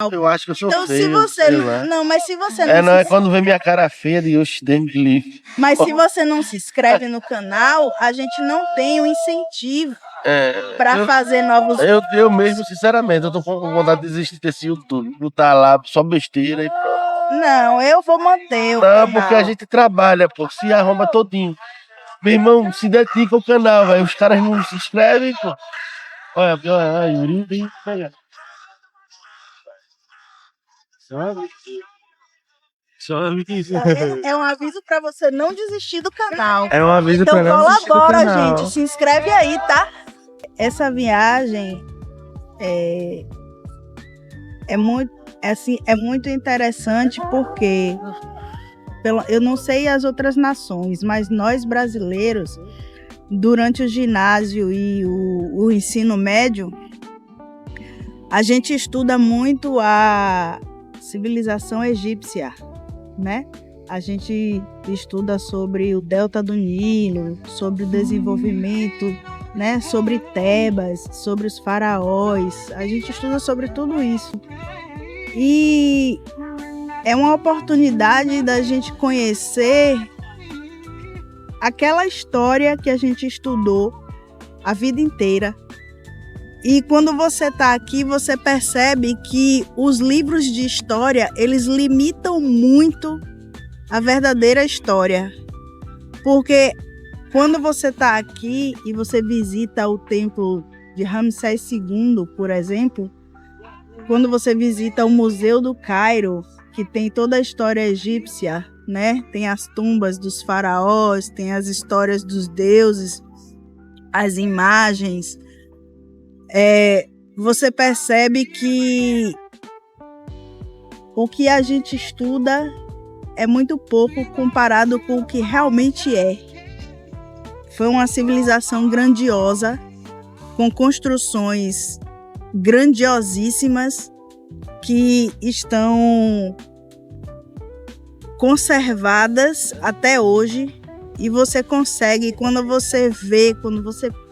Eu acho que eu sou Então, feio, se você... sei lá. Não, mas se você Não, é se... quando vê minha cara feia de oxe, Deus me livre. Mas se você não se inscreve no canal, a gente não tem o incentivo para fazer novos... Eu mesmo, sinceramente, eu tô com vontade de desistir desse YouTube. Botar lá só besteira e pronto. Não, eu vou manter o Não, canal. porque a gente trabalha, pô, se arruma todinho. Meu irmão, se dedica ao canal, velho. Os caras não se inscrevem, pô. Olha, Yuri, vem pegar. Só isso. É um aviso para você não desistir do canal. É um aviso Então pra não desistir do colabora, canal. gente. Se inscreve aí, tá? Essa viagem é muito interessante porque eu não sei as outras nações, mas nós brasileiros, durante o ginásio e o ensino médio, a gente estuda muito a civilização egípcia, né? A gente estuda sobre o delta do Nilo, sobre o desenvolvimento, né? Sobre Tebas, sobre os faraós. A gente estuda sobre tudo isso. E é uma oportunidade da gente conhecer aquela história que a gente estudou a vida inteira. E quando você está aqui, você percebe que os livros de história, eles limitam muito a verdadeira história. Porque quando você está aqui e você visita o templo de Ramsés II, por exemplo, quando você visita o Museu do Cairo, que tem toda a história egípcia, né? Tem as tumbas dos faraós, tem as histórias dos deuses, as imagens. Você percebe que o que a gente estuda é muito pouco comparado com o que realmente é. Foi uma civilização grandiosa, com construções grandiosíssimas que estão conservadas até hoje, e você consegue, quando você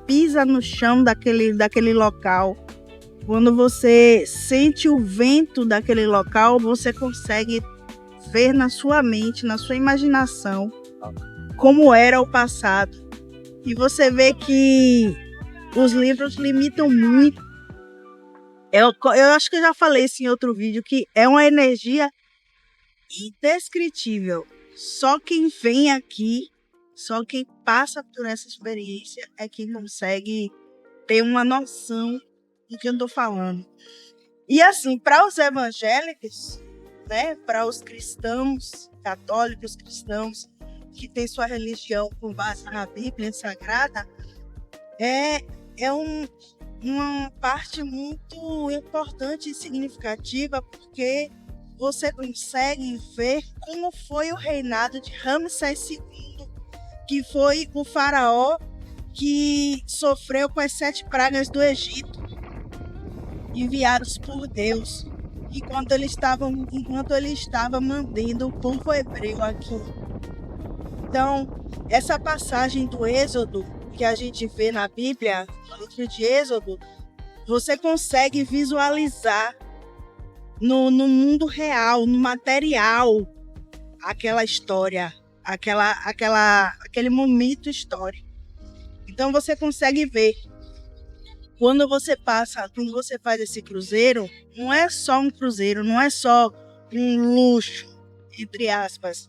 pisa no chão daquele local, quando você sente o vento daquele local, você consegue ver na sua mente, na sua imaginação, como era o passado. E você vê que os livros limitam muito. Eu acho que eu já falei isso em outro vídeo, que é uma energia indescritível. Só quem vem aqui, só quem passa por essa experiência é quem consegue ter uma noção do que eu estou falando. E assim, para os evangélicos, né, para os cristãos, católicos cristãos, que têm sua religião com base na Bíblia Sagrada, é uma parte muito importante e significativa, porque você consegue ver como foi o reinado de Ramsés II, que foi o faraó que sofreu com as 7 pragas do Egito, enviados por Deus, enquanto ele estava mantendo o povo hebreu aqui. Então, essa passagem do Êxodo que a gente vê na Bíblia, no livro de Êxodo, você consegue visualizar no mundo real, no material, aquela história, aquele momento histórico. Então você consegue ver. Quando você faz esse cruzeiro, não é só um cruzeiro, não é só um luxo, entre aspas,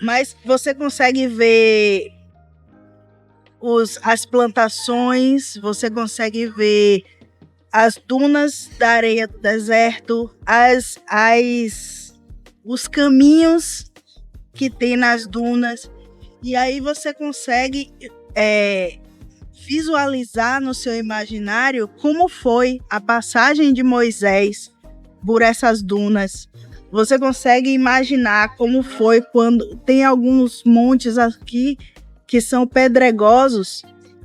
mas você consegue ver as plantações, você consegue ver as dunas da areia do deserto, os caminhos que tem nas dunas, e aí você consegue visualizar no seu imaginário como foi a passagem de Moisés por essas dunas. Você consegue imaginar como foi quando tem alguns montes aqui que são pedregosos,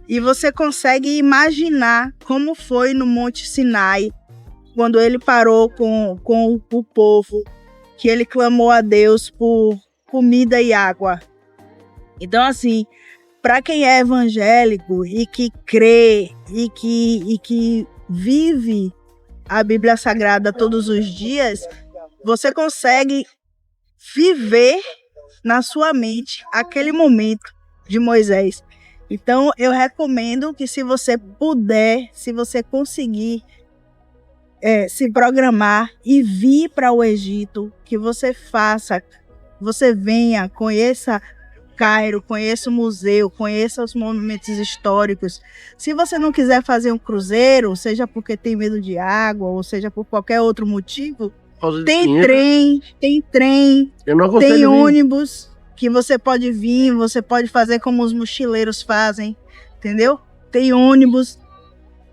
e você consegue imaginar como foi no Monte Sinai, quando ele parou com o povo, que ele clamou a Deus por comida e água. Então, assim, para quem é evangélico e que crê e que vive a Bíblia Sagrada todos os dias, você consegue viver na sua mente aquele momento de Moisés. Então, eu recomendo que, se você puder, se você conseguir se programar e vir para o Egito, que você faça, você venha, conheça Cairo, conheça o museu, conheça os monumentos históricos. Se você não quiser fazer um cruzeiro, seja porque tem medo de água, ou seja por qualquer outro motivo, tem trem, tem ônibus que você pode vir, você pode fazer como os mochileiros fazem, entendeu? Tem ônibus,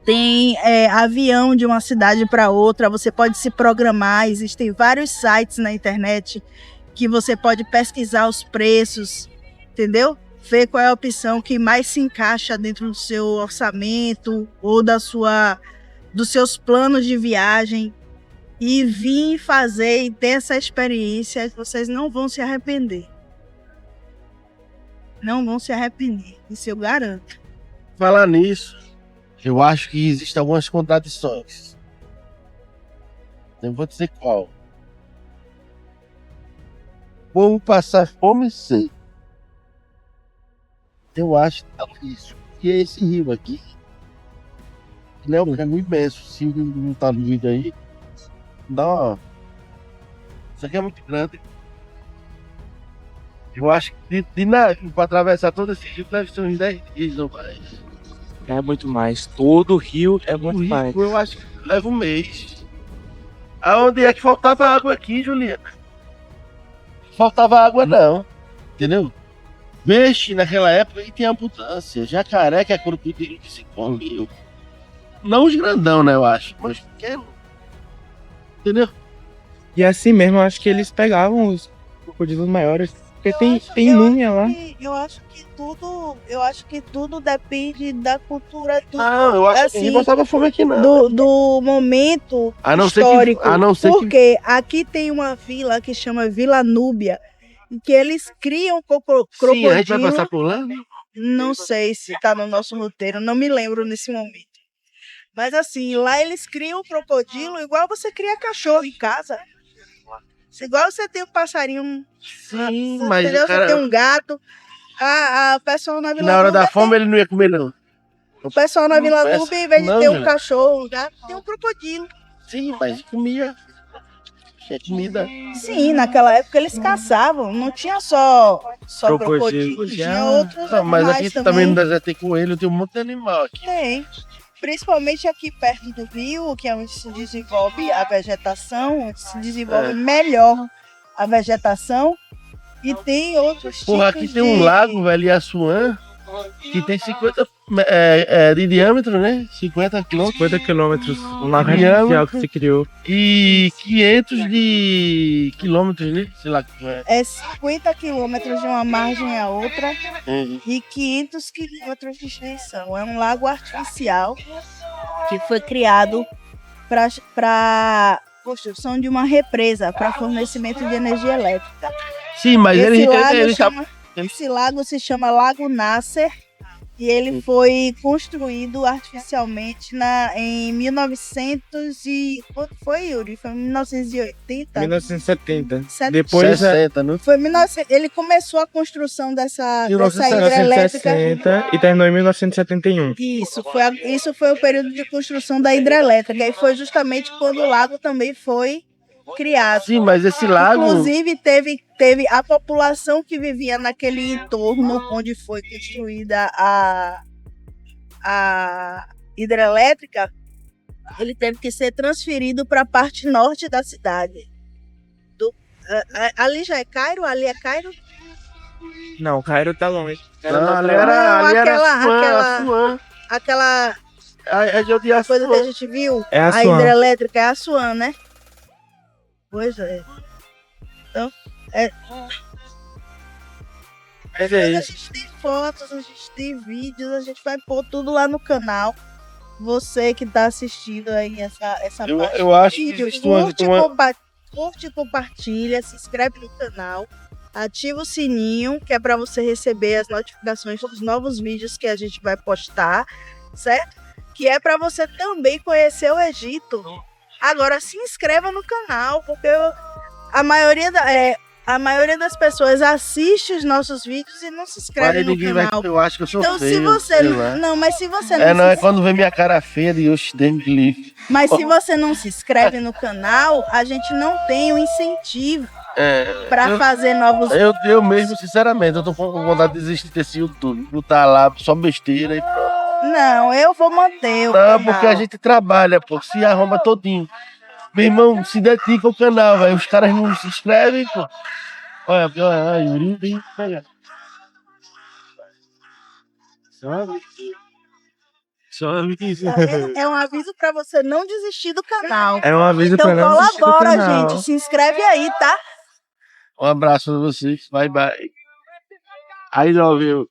tem avião de uma cidade para outra, você pode se programar, existem vários sites na internet que você pode pesquisar os preços, entendeu? Ver qual é a opção que mais se encaixa dentro do seu orçamento ou dos seus planos de viagem, e vir fazer e ter essa experiência que vocês não vão se arrepender. Não vão se arrepender, isso eu garanto. Falar nisso, eu acho que existem algumas contradições. Eu vou dizer qual. Vou passar fome, sei. Eu acho isso. Que é esse rio aqui. Ele é um rio imenso. Se não tá no vídeo aí, dá uma... Isso aqui é muito grande. Eu acho que de navio para atravessar todo esse rio deve ser uns 10 dias ou mais. É muito mais. Todo rio é muito mais. Eu acho que leva um mês. Aonde é que faltava água aqui, Juliana? Faltava água não. Entendeu? Peixe naquela época que tinha abundância. Jacaré, que é crocodilo que se come. Não os grandão, né, eu acho. Mas pequeno. Entendeu? E assim mesmo, eu acho que eles pegavam os crocodilos maiores. Porque tem múmia lá. Eu acho que tudo depende da cultura do, Não, eu acho que assim, ninguém passava fome aqui, não. do momento A não ser histórico. que Aqui tem uma vila que chama Vila Núbia, em que eles criam crocodilo. Sim, a gente vai passar por lá. Não sei se está no nosso roteiro, não me lembro nesse momento. Mas assim, lá eles criam crocodilo igual você cria cachorro em casa. Igual você tem um passarinho. Sim, mas entendeu? o cara... Você tem um gato. A pessoa na Vila Na hora da Núbia fome ele não ia comer, não. O pessoal na Vila Núbia, em vez de ter um cachorro, tem um crocodilo. Sim, mas comia. Tinha comida. Sim, naquela época eles caçavam. Não tinha só Crocodilo. crocodilo. Tinha outros Não, mas animais aqui também no deserto tem coelho, tem um monte de animal aqui. Tem. Principalmente aqui perto do rio, que é onde se desenvolve a vegetação, onde se desenvolve melhor a vegetação. E tem outros tipos Porra, aqui tem um lago, velho, Iaçuã, que tem 50 de diâmetro, né? 50 quilômetros. 50 quilômetros. Um lago Diâmetro. artificial que se criou. E 500 de quilômetros, né? Sei lá. É 50 quilômetros de uma margem à outra e 500 quilômetros de extensão. É um lago artificial que foi criado para construção de uma represa para fornecimento de energia elétrica. Sim, mas Esse lago se chama Lago Nasser e ele foi construído artificialmente em 1900 e... Quanto foi, Yuri? Foi em 1980? 1970. Depois 60, não? Foi ele começou a construção dessa hidrelétrica. 1960 e terminou em 1971. Isso foi o período de construção da hidrelétrica e foi justamente quando o lago também foi criado. Sim, mas esse lago... Inclusive, teve a população que vivia naquele entorno onde foi construída a hidrelétrica, ele teve que ser transferido para a parte norte da cidade. Ali já é Cairo? Ali é Cairo? Não, Cairo tá longe. Não, ali era Assuã. Aquela de coisa que a gente viu, É a Assuã. hidrelétrica é Assuã, né? Pois é. Então, Mas é a isso. gente tem fotos, a gente tem vídeos, a gente vai pôr tudo lá no canal. Você que tá assistindo aí essa parte Eu do acho que vídeo, existe uma... curte, compartilha, se inscreve no canal, ativa o sininho, que é para você receber as notificações dos novos vídeos que a gente vai postar, certo? Que é para você também conhecer o Egito. Agora, se inscreva no canal, porque a maioria das pessoas assiste os nossos vídeos e não se inscreve Mas no ninguém vai. canal. Eu acho que eu sou Então, se feio, você. sei lá. Não, mas se você É, não, não, é se, quando vê minha cara feia de oxe, Deus me livre. mas se você não se inscreve no canal, a gente não tem o incentivo É, para fazer novos. eu mesmo, sinceramente, eu tô com vontade de desistir desse YouTube. Botar lá só besteira e pronto. Não, eu vou manter o Não, canal. porque a gente trabalha, pô, se arruma todinho. Meu irmão, se dedica ao canal, velho. Os caras não se inscrevem, pô. Olha, Yuri tem que pegar. Só isso. É um aviso para você não desistir do canal. É um aviso Então pra não desistir do colabora, canal. gente. Se inscreve aí, tá? Um abraço pra vocês. Bye, bye. I love you.